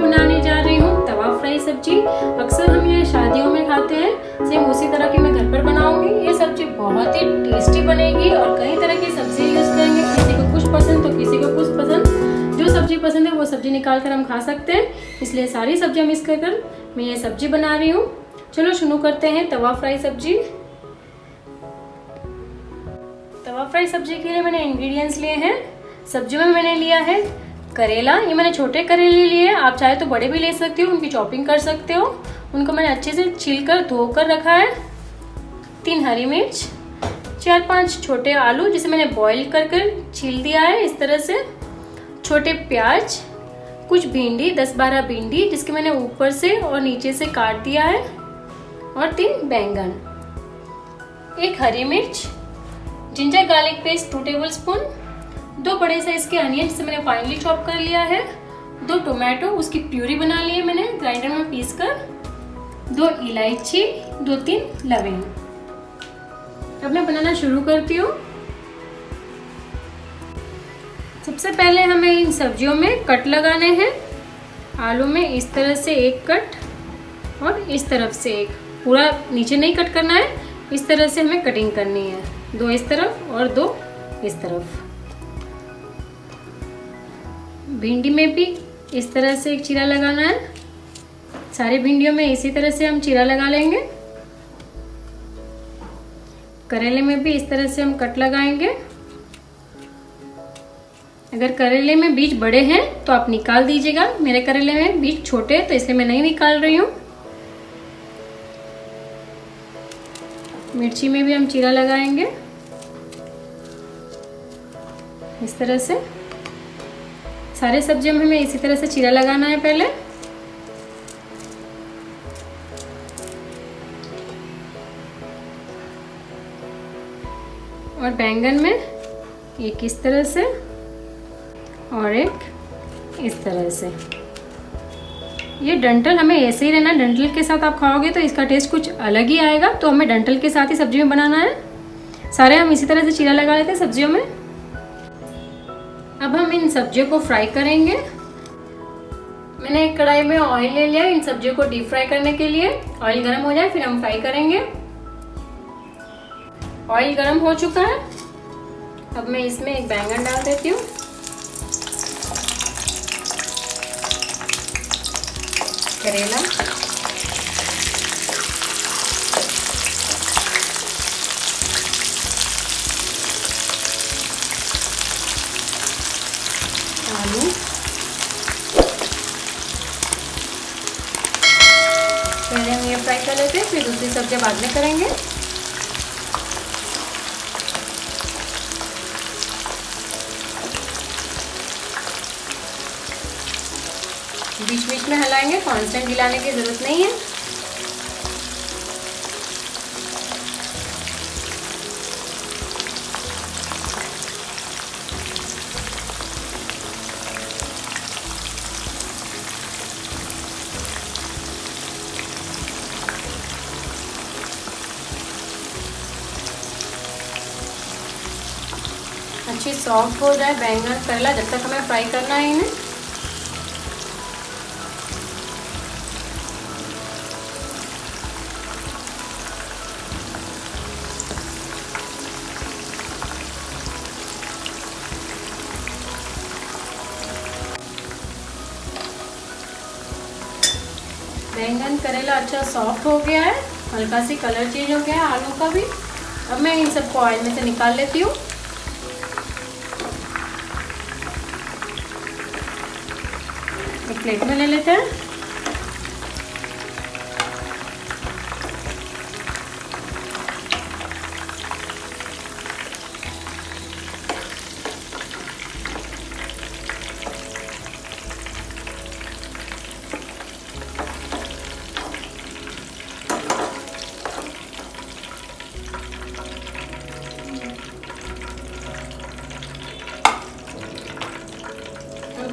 मैं बनाने जा रही हूँ तवा फ्राई सब्जी। अक्सर हम ये शादियों में खाते हैं, सेम उसी तरह की मैं घर पर बनाऊंगी। ये सब्जी बहुत ही टेस्टी बनेगी और कई तरह की सब्जी यूज़ करेंगे। किसी को कुछ पसंद तो किसी को कुछ पसंद, जो सब्जी पसंद है वो सब्जी निकाल कर हम खा सकते हैं। इसलिए सारी सब्जियाँ मिक्स कर मैं ये सब्जी बना रही हूँ। चलो शुरू करते हैं तवा फ्राई सब्जी। तवा फ्राई सब्जी के लिए मैंने इंग्रेडिएंट्स लिए हैं। सब्जियों में मैंने लिया है करेला, ये मैंने छोटे करेले लिए हैं, आप चाहे तो बड़े भी ले सकते हो, उनकी चॉपिंग कर सकते हो। उनको मैंने अच्छे से छीलकर धोकर रखा है। 3 हरी मिर्च, 4-5 छोटे आलू जिसे मैंने बॉईल कर छील दिया है इस तरह से, छोटे प्याज, कुछ भिंडी 10-12 भिंडी जिसके मैंने ऊपर से और नीचे से काट दिया है, और 3 बैंगन, 1 हरी मिर्च, जिंजर गार्लिक पेस्ट 2 टेबलस्पून, 2 बड़े साइज के अनियन जिसे मैंने फाइनली चॉप कर लिया है, 2 टोमेटो उसकी प्यूरी बना ली है मैंने ग्राइंडर में पीस कर, 2 इलायची, 2-3 लविंग। अब मैं बनाना शुरू करती हूँ। सबसे पहले हमें इन सब्जियों में कट लगाने हैं। आलू में इस तरह से एक कट और इस तरफ से एक, पूरा नीचे नहीं कट करना है, इस तरह से हमें कटिंग करनी है। 2 इस तरफ और 2 इस तरफ। भिंडी में भी इस तरह से एक चीरा लगाना है। सारी भिंडियों में इसी तरह से हम चीरा लगा लेंगे। करेले में भी इस तरह से हम कट लगाएंगे। अगर करेले में बीज बड़े हैं तो आप निकाल दीजिएगा, मेरे करेले में बीज छोटे हैं तो इसलिए मैं नहीं निकाल रही हूँ। मिर्ची में भी हम चीरा लगाएंगे इस तरह से। सारे सब्जियों में हमें इसी तरह से चीरा लगाना है पहले। और बैंगन में एक इस तरह से और एक इस तरह से। ये डंठल हमें ऐसे ही रहना, डंठल के साथ आप खाओगे तो इसका टेस्ट कुछ अलग ही आएगा, तो हमें डंठल के साथ ही सब्जी में बनाना है। सारे हम इसी तरह से चीरा लगा लेते हैं सब्जियों में। अब हम इन सब्जियों को फ्राई करेंगे। मैंने एक कढ़ाई में ऑयल ले लिया इन सब्जियों को डीप फ्राई करने के लिए। ऑयल गर्म हो जाए फिर हम फ्राई करेंगे। ऑयल गर्म हो चुका है। अब मैं इसमें एक बैंगन डाल देती हूँ, करेला, आलू, पहले हम ये फ्राई कर लेते हैं, फिर दूसरी सब्जियां बाद में करेंगे। बीच बीच में हिलाएंगे, कांस्टेंट हिलाने की जरूरत नहीं है। अच्छी सॉफ्ट हो जाए बैंगन करेला, जब तक हमें फ्राई करना है इन्हें। बैंगन करेला अच्छा सॉफ्ट हो गया है, हल्का सी कलर चेंज हो गया है आलू का भी। अब मैं इन सबको ऑयल में से निकाल लेती हूँ। एक प्लेट में ले लेते हैं।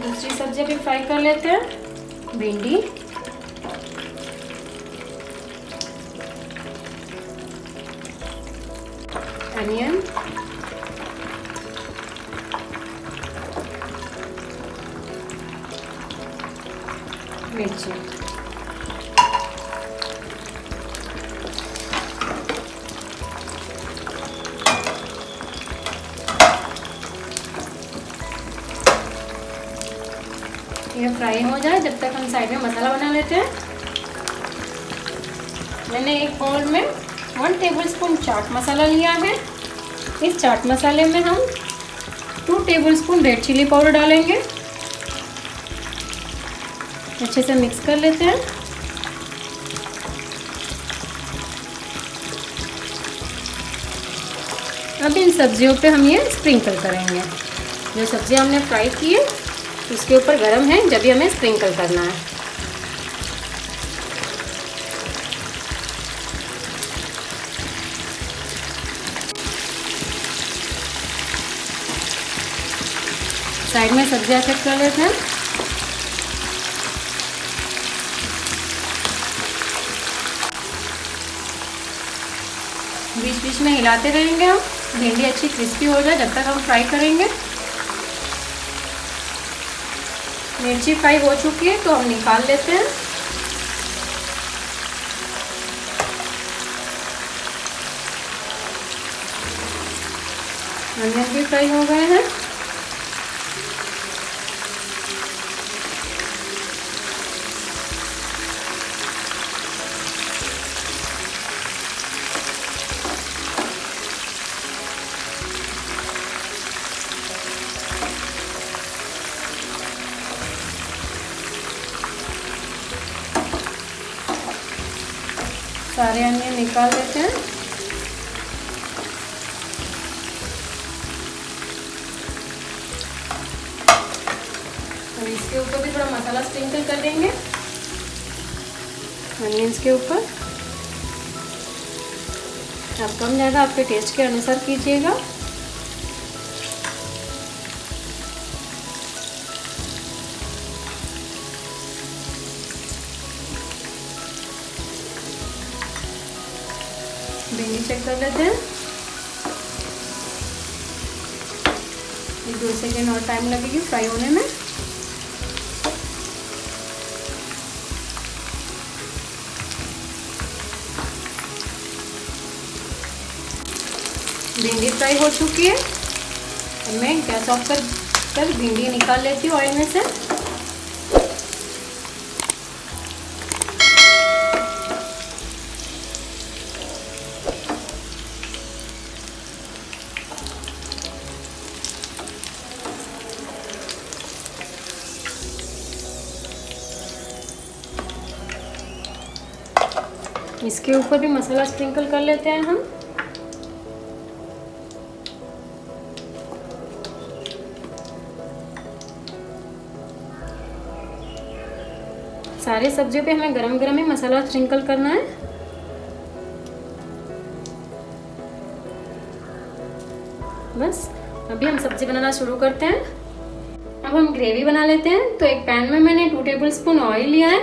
दूसरी सब्जी भी फ्राई कर लेते हैं। भिंडी, अनियन, मिर्ची। ये फ्राई हो जाए जब तक हम साइड में मसाला बना लेते हैं। मैंने एक बाउल में 1 टेबलस्पून चाट मसाला लिया है। इस चाट मसाले में हम 2 टेबलस्पून रेड चिली पाउडर डालेंगे। अच्छे से मिक्स कर लेते हैं। अब इन सब्जियों पे हम ये स्प्रिंकल करेंगे। जो सब्जियां हमने फ्राई की है उसके ऊपर गरम है, जब भी हमें स्प्रिंकल करना है। साइड में सब्जियां सेट कर लेते हैं। बीच बीच में हिलाते रहेंगे हम, भिंडी अच्छी क्रिस्पी हो जाए जब तक हम फ्राई करेंगे। मिर्ची फ्राई हो चुकी है तो हम निकाल लेते हैं। अनियन भी फ्राई हो गए हैं। सारे अनियन निकाल लेते हैं। और इसके ऊपर भी थोड़ा मसाला स्प्रिंकल कर देंगे अनियंस के ऊपर। आप कम ज़्यादा आपके टेस्ट के अनुसार कीजिएगा। भिंडी चेक कर लेते हैं। 1-2 सेकेंड और टाइम लगेगी फ्राई होने में। भिंडी फ्राई हो चुकी है। अब मैं गैस ऑफ कर भिंडी निकाल लेती हूँ ऑयल में से। इसके ऊपर भी मसाला स्प्रिंकल कर लेते हैं हम। सारे सब्जियों पे हमें गरम गरम ही मसाला स्प्रिंकल करना है। बस अभी हम सब्जी बनाना शुरू करते हैं। अब हम ग्रेवी बना लेते हैं। तो एक पैन में मैंने 2 टेबलस्पून ऑयल लिया है।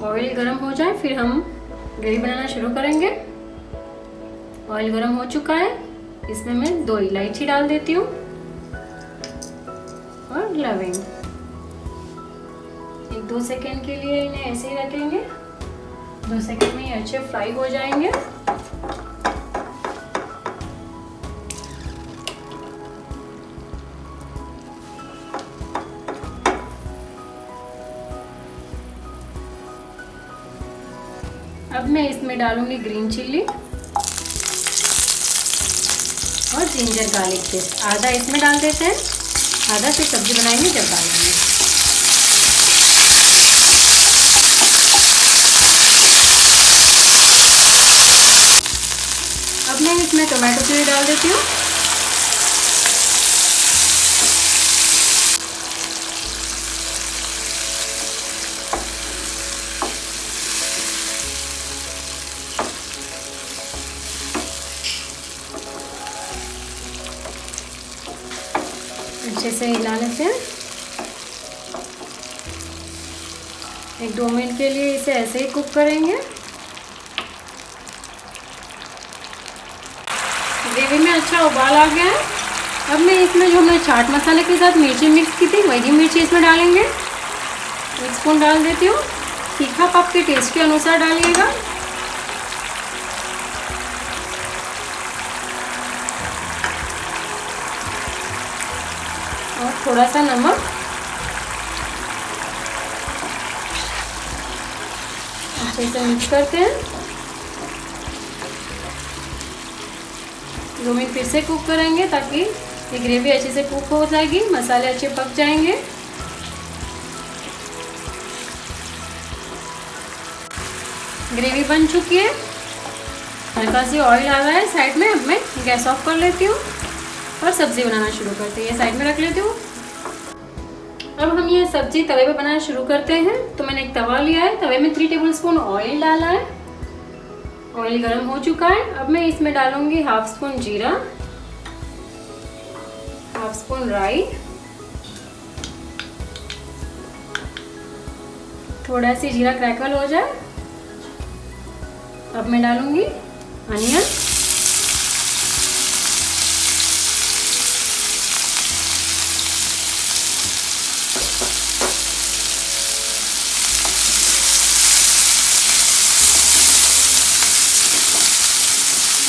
ऑयल गरम हो जाए फिर हम ग्रेवी बनाना शुरू करेंगे। ऑयल गरम हो चुका है। इसमें मैं 2 इलायची डाल देती हूँ और लविंग। 1-2 सेकेंड के लिए इन्हें ऐसे ही रखेंगे। 2 सेकेंड में ये अच्छे फ्राई हो जाएंगे। अब मैं इसमें डालूंगी ग्रीन चिल्ली और जिंजर गार्लिक पेस्ट। आधा इसमें डाल देते हैं, आधा फिर सब्जी बनाएंगे जब डालेंगे। अब मैं इसमें टोमेटो प्यूरी डाल देती हूँ। अच्छे से हिला लेते हैं। 1-2 मिनट के लिए इसे ऐसे ही कुक करेंगे। ग्रेवी में अच्छा उबाल आ गया है। अब मैं इसमें जो हमने चाट मसाले के साथ मिर्ची मिक्स की थी वही मिर्ची इसमें डालेंगे 1 स्पून डाल देती हूँ। तीखा आप आपके टेस्ट के अनुसार डालिएगा। और थोड़ा सा नमक। अच्छे से मिक्स करते हैं। 2 मिनट फिर से कुक करेंगे ताकि ये ग्रेवी अच्छे से कुक हो जाएगी, मसाले अच्छे पक जाएंगे। ग्रेवी बन चुकी है। हल्का सी ऑयल आ रहा है साइड में। अब मैं गैस ऑफ कर लेती हूँ और सब्ज़ी बनाना शुरू करते हैं। ये साइड में रख लेती हूँ। अब हम ये सब्ज़ी तवे पे बनाना शुरू करते हैं। तो मैंने एक तवा लिया है, तवे में 3 टेबलस्पून ऑयल डाला है। ऑयल गर्म हो चुका है। अब मैं इसमें डालूंगी 1/2 स्पून जीरा, 1/2 स्पून राई, थोड़ा सी जीरा क्रैकल हो जाए। अब मैं डालूंगी अनियन,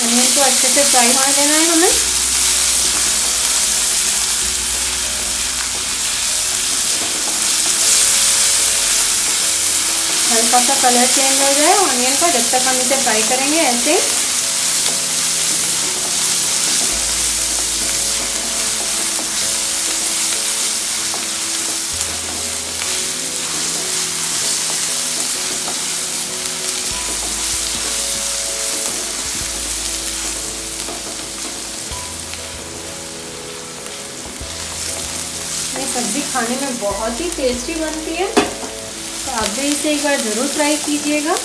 अनियन को अच्छे से फ्राई होने देना है हमें। हल्का सा कलर चेंज हो जाए ऑनियन का, जब तक हम इसे फ्राई करेंगे ऐसे। ये सब्ज़ी खाने में बहुत ही टेस्टी बनती है, तो आप भी इसे एक बार ज़रूर ट्राई कीजिएगा।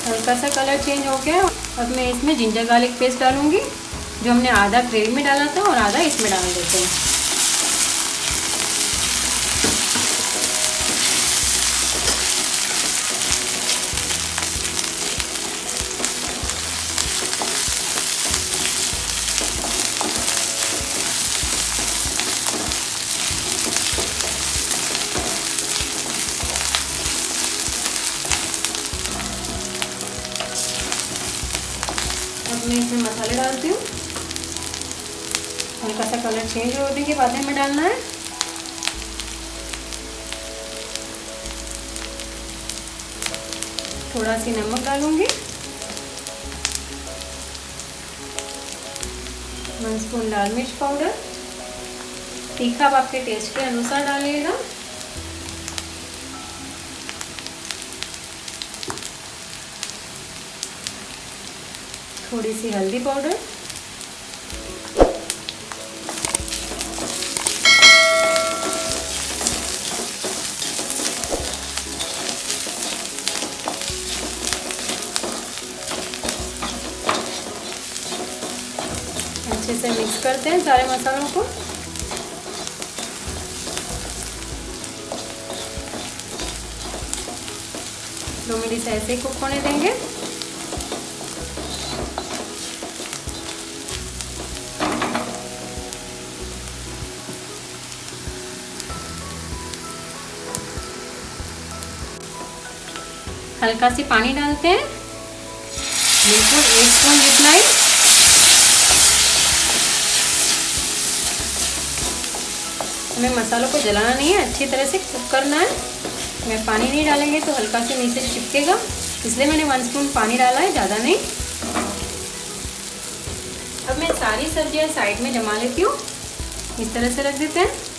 हल्का सा कलर चेंज हो गया। अब मैं इसमें जिंजर गार्लिक पेस्ट डालूंगी, जो हमने आधा ग्रेवी में डाला था और आधा इसमें डाल देते हैं। अब मैं इसमें मसाले डालती हूँ। हल्का सा कलर चेंज होने के बाद में डालना है। थोड़ा सी नमक डालूंगी, 1 स्पून लाल मिर्च पाउडर। तीखा आप आपके टेस्ट के अनुसार डालिएगा। थोड़ी सी हल्दी पाउडर, अच्छे से मिक्स करते हैं सारे मसालों को। दो मिनट इसे ऐसे ही कुक होने देंगे। हल्का सी पानी डालते हैं, बिल्कुल 1 स्पून जितना ही। हमें मसालों को जलाना नहीं है, अच्छी तरह से कुक करना है। मैं पानी नहीं डालेंगे तो हल्का से नीचे चिपकेगा, इसलिए मैंने 1 स्पून पानी डाला है, ज़्यादा नहीं। अब मैं सारी सब्जियां साइड में जमा लेती हूँ। इस तरह से रख देते हैं।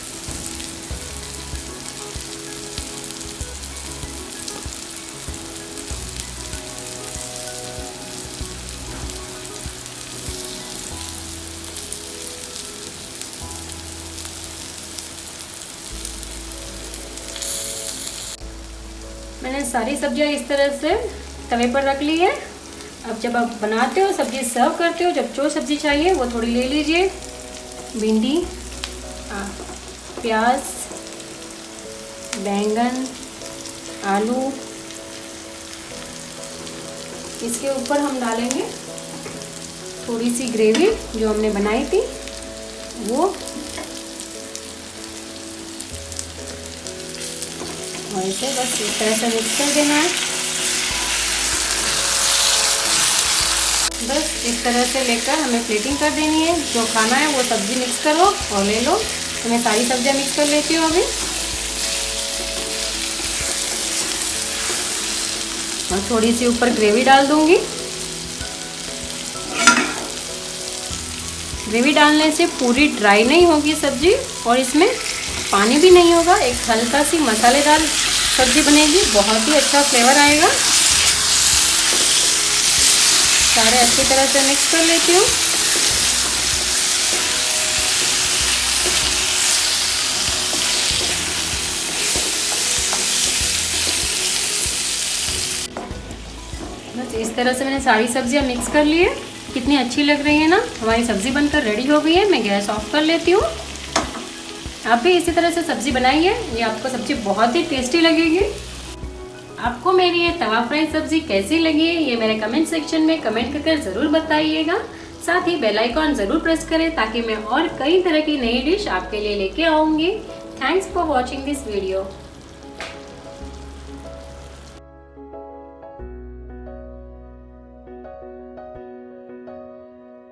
मैंने सारी सब्जियां इस तरह से तवे पर रख ली है। अब जब आप बनाते हो, सब्जी सर्व करते हो, जब जो सब्जी चाहिए वो थोड़ी ले लीजिए। भिंडी, प्याज, बैंगन, आलू, इसके ऊपर हम डालेंगे थोड़ी सी ग्रेवी जो हमने बनाई थी वो, और इसे बस इस तरह से मिक्स कर देना है। बस इस तरह से लेकर हमें प्लेटिंग कर देनी है। जो खाना है वो सब्जी मिक्स करो और ले लो। तो मैं सारी सब्जियां मिक्स कर लेती हूँ अभी, और थोड़ी सी ऊपर ग्रेवी डाल दूंगी। ग्रेवी डालने से पूरी ड्राई नहीं होगी सब्जी और इसमें पानी भी नहीं होगा। एक हल्का सी मसालेदार सब्जी बनेगी, बहुत ही अच्छा फ्लेवर आएगा। सारे अच्छी तरह से मिक्स कर लेती हूँ। बस इस तरह से मैंने सारी सब्जियां मिक्स कर ली है। कितनी अच्छी लग रही है ना। हमारी सब्जी बनकर रेडी हो गई है। मैं गैस ऑफ कर लेती हूँ। आप भी इसी तरह से सब्जी बनाइए, ये आपको सब्जी बहुत ही टेस्टी लगेगी। आपको मेरी ये तवा फ्राई सब्जी कैसी लगी ये मेरे कमेंट सेक्शन में कमेंट करके ज़रूर बताइएगा। साथ ही बेल आइकॉन ज़रूर प्रेस करें ताकि मैं और कई तरह की नई डिश आपके लिए लेके आऊँगी। Thanks for watching this video.